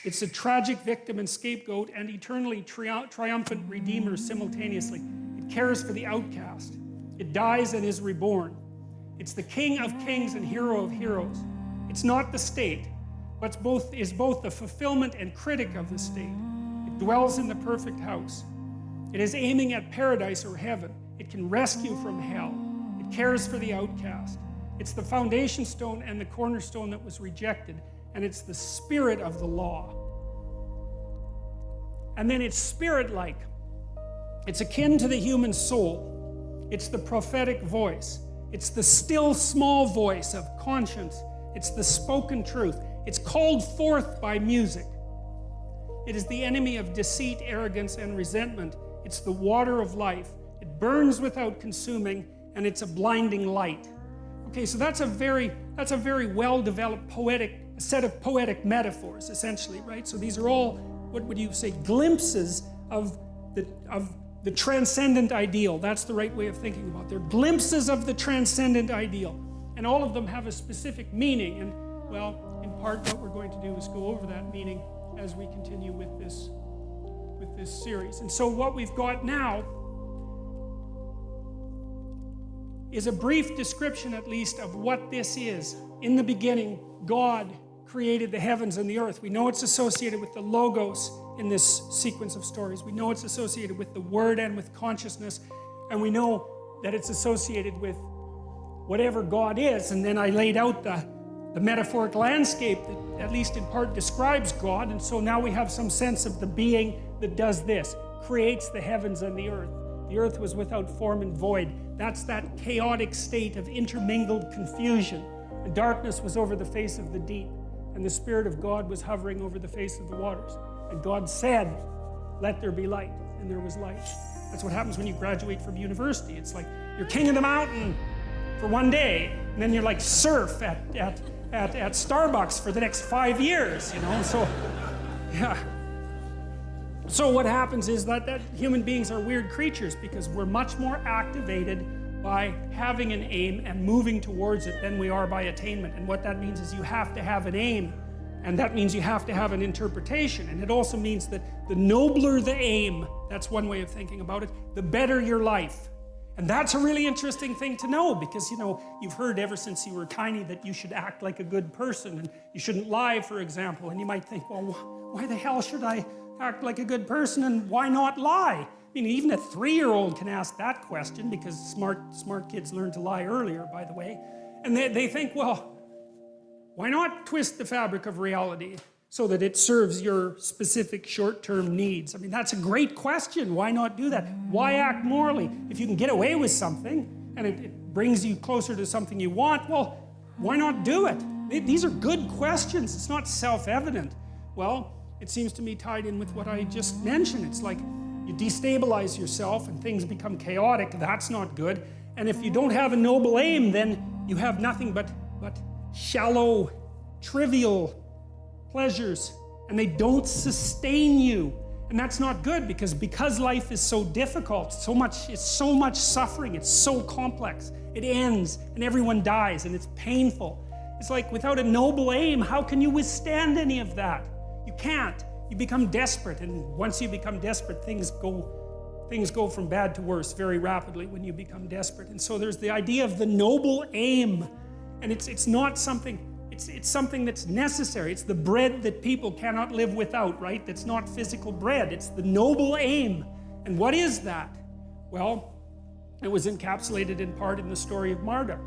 It's a tragic victim and scapegoat and eternally triumphant redeemer simultaneously. It cares for the outcast. It dies and is reborn. It's the king of kings and hero of heroes. It's not the state, but is both the fulfillment and critic of the state. It dwells in the perfect house. It is aiming at paradise or heaven. It can rescue from hell. It cares for the outcast. It's the foundation stone and the cornerstone that was rejected, and it's the spirit of the law. And then it's spirit-like. It's akin to the human soul. It's the prophetic voice. It's the still small voice of conscience. It's the spoken truth. It's called forth by music. It is the enemy of deceit, arrogance, and resentment. It's the water of life. It burns without consuming, and it's a blinding light. Okay, so that's a very well-developed set of poetic metaphors, essentially, right? So these are all, what would you say, glimpses of the transcendent ideal. That's the right way of thinking about it. They're glimpses of the transcendent ideal. And all of them have a specific meaning. And, well, in part what we're going to do is go over that meaning as we continue with this series. And so what we've got now is a brief description, at least, of what this is. In the beginning, God created the heavens and the earth. We know it's associated with the logos in this sequence of stories. We know it's associated with the word and with consciousness. And we know that it's associated with whatever God is. And then I laid out the metaphoric landscape that at least in part describes God. And so now we have some sense of the being that does this, creates the heavens and the earth. The earth was without form and void. That's that chaotic state of intermingled confusion. And darkness was over the face of the deep. And the Spirit of God was hovering over the face of the waters. And God said, "Let there be light." And there was light. That's what happens when you graduate from university. It's like you're king of the mountain for one day, and then you're like surf at Starbucks for the next 5 years, you know? So, yeah. So what happens is that human beings are weird creatures because we're much more activated by having an aim and moving towards it than we are by attainment. And what that means is you have to have an aim, and that means you have to have an interpretation. And it also means that the nobler the aim, that's one way of thinking about it, the better your life. And that's a really interesting thing to know because, you know, you've heard ever since you were tiny that you should act like a good person and you shouldn't lie, for example. And you might think, well, why the hell should I act like a good person and why not lie? I mean, even a 3-year-old can ask that question because smart kids learn to lie earlier, by the way. And they think, well, why not twist the fabric of reality so that it serves your specific short-term needs? I mean, that's a great question. Why not do that? Why act morally? If you can get away with something and it brings you closer to something you want, well, why not do it? These are good questions. It's not self-evident. Well, it seems to me tied in with what I just mentioned. It's like you destabilize yourself and things become chaotic. That's not good. And if you don't have a noble aim, then you have nothing but shallow, trivial pleasures, and they don't sustain you. And that's not good because life is so difficult, it's so much suffering, it's so complex. It ends and everyone dies and it's painful. It's like without a noble aim, how can you withstand any of that? You can't. You become desperate, and once you become desperate, things go from bad to worse very rapidly when you become desperate. And so there's the idea of the noble aim, and it's not something. It's something that's necessary. It's the bread that people cannot live without, right? That's not physical bread. It's the noble aim. And what is that? Well, it was encapsulated in part in the story of Marduk.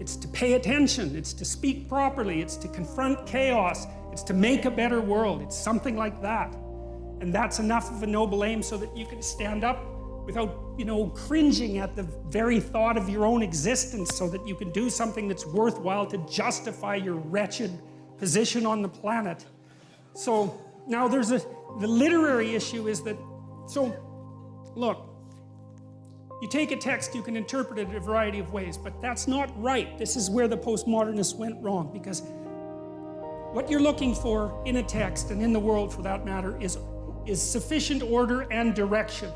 It's to pay attention. It's to speak properly. It's to confront chaos. It's to make a better world. It's something like that. And that's enough of a noble aim so that you can stand up without, cringing at the very thought of your own existence, so that you can do something that's worthwhile to justify your wretched position on the planet. So now the literary issue is that, so look, you take a text, you can interpret it in a variety of ways, but that's not right. This is where the postmodernists went wrong, because what you're looking for in a text, and in the world for that matter, is sufficient order and direction.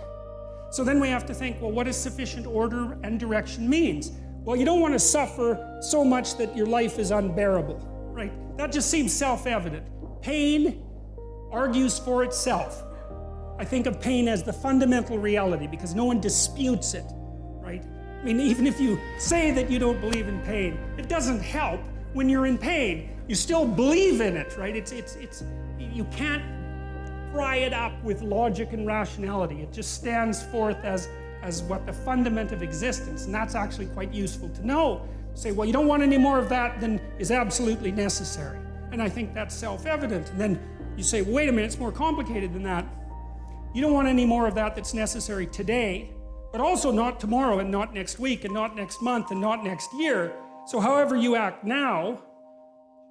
So then we have to think, well, what does sufficient order and direction means? Well, you don't want to suffer so much that your life is unbearable, right? That just seems self-evident. pain argues for itself. I think of pain as the fundamental reality because no one disputes it, right? I mean, even if you say that you don't believe in pain, it doesn't help when you're in pain. You still believe in it, right? You can't pry it up with logic and rationality. It just stands forth as what the fundament of existence, and that's actually quite useful to know. Say, well, you don't want any more of that than is absolutely necessary. And I think that's self-evident. And then you say, well, wait a minute, it's more complicated than that. You don't want any more of that that's necessary today, but also not tomorrow and not next week and not next month and not next year. So however you act now,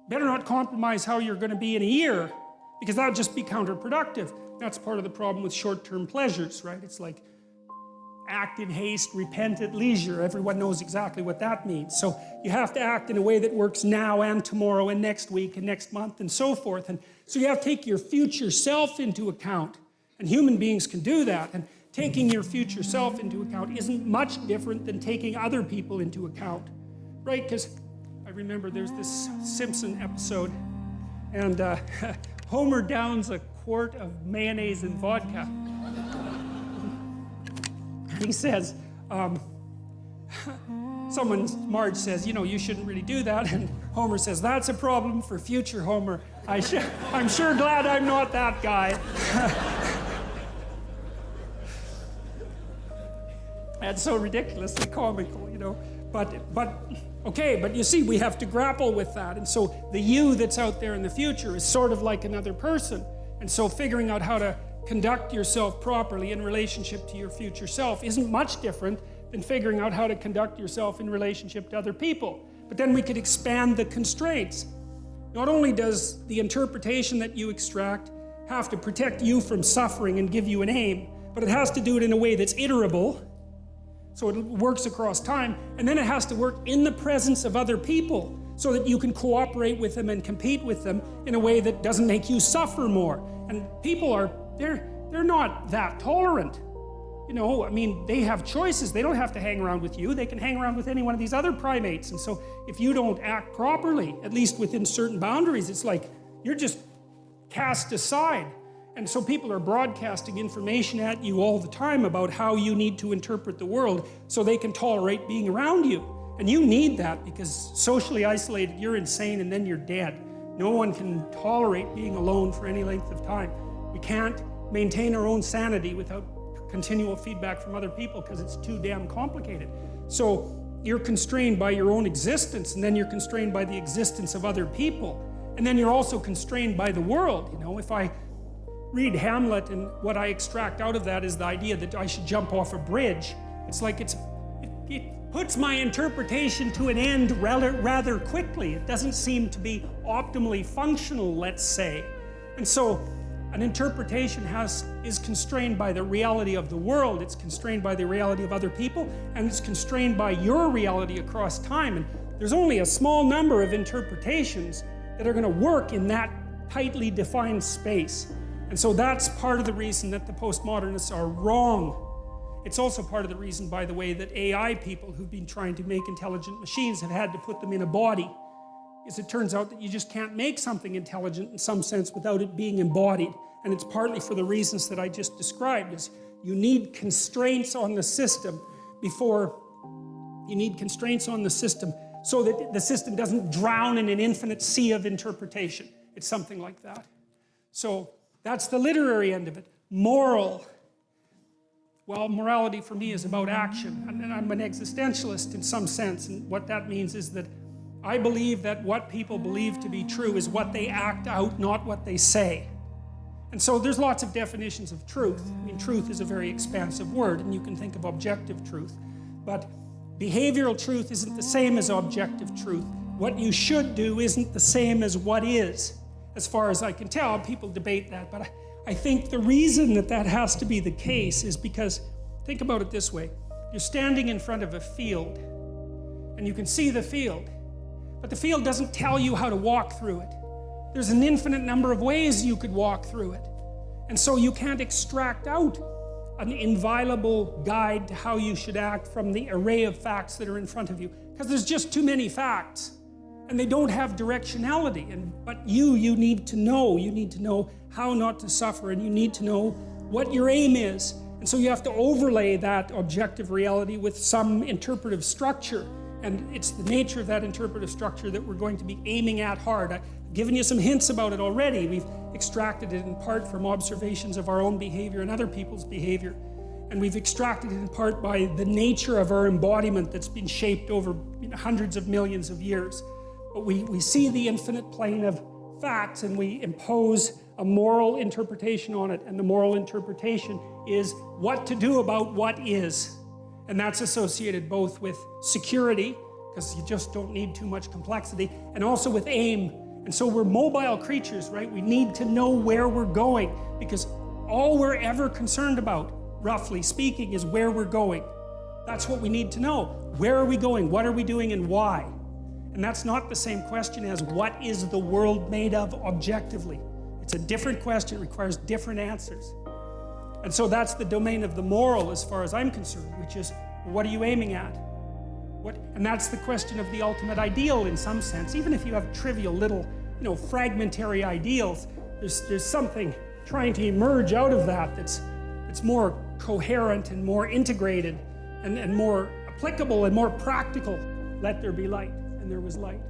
better not compromise how you're going to be in a year, because that would just be counterproductive. That's part of the problem with short-term pleasures, right? It's like act in haste, repent at leisure. Everyone knows exactly what that means. So you have to act in a way that works now and tomorrow and next week and next month and so forth. And so you have to take your future self into account. And human beings can do that. And taking your future self into account isn't much different than taking other people into account, right? Because I remember there's this Simpson episode, and Homer downs a quart of mayonnaise and vodka. He says, Marge says, you shouldn't really do that. And Homer says, that's a problem for future Homer. I'm sure glad I'm not that guy. That's so ridiculously comical, But you see, we have to grapple with that. And so the you that's out there in the future is sort of like another person. And so figuring out how to conduct yourself properly in relationship to your future self isn't much different than figuring out how to conduct yourself in relationship to other people. But then we could expand the constraints. Not only does the interpretation that you extract have to protect you from suffering and give you an aim, but it has to do it in a way that's iterable, so it works across time, and then it has to work in the presence of other people so that you can cooperate with them and compete with them in a way that doesn't make you suffer more. And people they're not that tolerant. They have choices. They don't have to hang around with you. They can hang around with any one of these other primates. And so if you don't act properly, at least within certain boundaries, it's like you're just cast aside. And so people are broadcasting information at you all the time about how you need to interpret the world so they can tolerate being around you. And you need that because socially isolated, you're insane and then you're dead. No one can tolerate being alone for any length of time. We can't maintain our own sanity without continual feedback from other people because it's too damn complicated. So you're constrained by your own existence, and then you're constrained by the existence of other people. And then you're also constrained by the world. If I read Hamlet and what I extract out of that is the idea that I should jump off a bridge, it's like it puts my interpretation to an end rather quickly. It doesn't seem to be optimally functional, let's say. And so an interpretation is constrained by the reality of the world, it's constrained by the reality of other people, and it's constrained by your reality across time. And there's only a small number of interpretations that are going to work in that tightly defined space. And so that's part of the reason that the postmodernists are wrong. It's also part of the reason, by the way, that AI people who've been trying to make intelligent machines have had to put them in a body. Because it turns out that you just can't make something intelligent in some sense without it being embodied. And it's partly for the reasons that I just described, is you need constraints on the system so that the system doesn't drown in an infinite sea of interpretation. It's something like that. So that's the literary end of it. Moral. Well, morality for me is about action. And I'm an existentialist in some sense. And what that means is that I believe that what people believe to be true is what they act out, not what they say. And so there's lots of definitions of truth. Truth is a very expansive word, and you can think of objective truth. But behavioral truth isn't the same as objective truth. What you should do isn't the same as what is. As far as I can tell, people debate that, but I think the reason that has to be the case is because, think about it this way. You're standing in front of a field, and you can see the field, but the field doesn't tell you how to walk through it. There's an infinite number of ways you could walk through it. And so you can't extract out an inviolable guide to how you should act from the array of facts that are in front of you, because there's just too many facts. And they don't have directionality. But you need to know. You need to know how not to suffer, and you need to know what your aim is. And so you have to overlay that objective reality with some interpretive structure. And it's the nature of that interpretive structure that we're going to be aiming at hard. I've given you some hints about it already. We've extracted it in part from observations of our own behavior and other people's behavior. And we've extracted it in part by the nature of our embodiment that's been shaped over hundreds of millions of years. But we see the infinite plane of facts and we impose a moral interpretation on it. And the moral interpretation is what to do about what is. And that's associated both with security, because you just don't need too much complexity, and also with aim. And so we're mobile creatures, right? We need to know where we're going, because all we're ever concerned about, roughly speaking, is where we're going. That's what we need to know. Where are we going? What are we doing and why? And that's not the same question as what is the world made of objectively. It's a different question, it requires different answers. And so that's the domain of the moral as far as I'm concerned, which is, what are you aiming at? And that's the question of the ultimate ideal in some sense. Even if you have trivial little, fragmentary ideals, there's something trying to emerge out of that that's more coherent and more integrated and more applicable and more practical. Let there be light, and there was light.